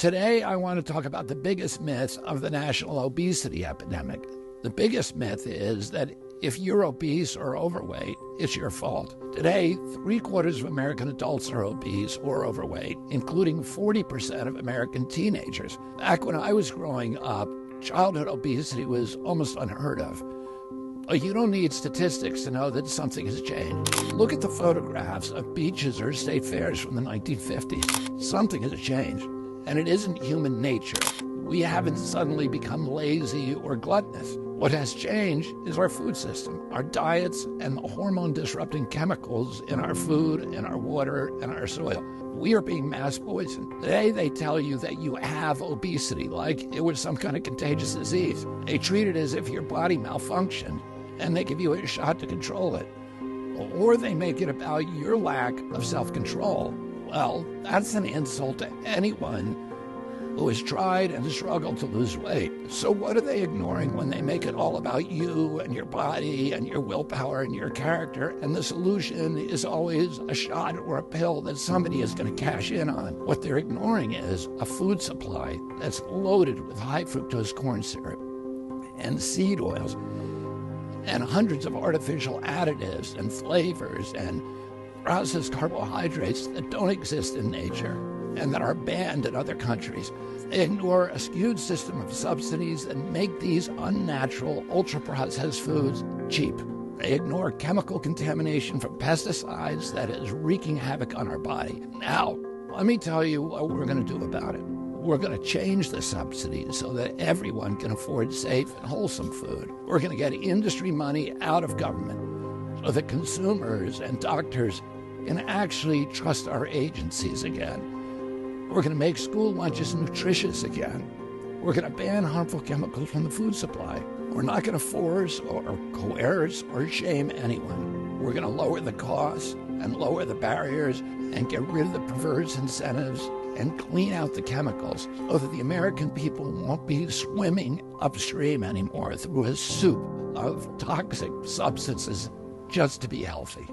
Today, I want to talk about the biggest myth of the national obesity epidemic. The biggest myth is that if you're obese or overweight, it's your fault. Today, 3/4 of American adults are obese or overweight, including 40% of American teenagers. Back when I was growing up, childhood obesity was almost unheard of. You don't need statistics to know that something has changed. Look at the photographs of beaches or state fairs from the 1950s. Something has changed, and it isn't human nature. We haven't suddenly become lazy or gluttonous. What has changed is our food system, our diets, and the hormone-disrupting chemicals in our food, in our water, and our soil. We are being mass poisoned. Today, they tell you that you have obesity, like it was some kind of contagious disease. They treat it as if your body malfunctioned, and they give you a shot to control it. Or they make it about your lack of self-control. Well, that's an insult to anyone who has tried and struggled to lose weight. So what are they ignoring when they make it all about you and your body and your willpower and your character, and the solution is always a shot or a pill that somebody is going to cash in on? What they're ignoring is a food supply that's loaded with high fructose corn syrup and seed oils and hundreds of artificial additives and flavors and processed carbohydrates that don't exist in nature and that are banned in other countries. They ignore a skewed system of subsidies that make these unnatural, ultra-processed foods cheap. They ignore chemical contamination from pesticides that is wreaking havoc on our body. Now, let me tell you what we're going to do about it. We're going to change the subsidies so that everyone can afford safe and wholesome food. We're going to get industry money out of government so that consumers and doctors can actually trust our agencies again. We're going to make school lunches nutritious again. We're going to ban harmful chemicals from the food supply. We're not going to force or coerce or shame anyone. We're going to lower the costs and lower the barriers and get rid of the perverse incentives and clean out the chemicals so that the American people won't be swimming upstream anymore through a soup of toxic substances just to be healthy.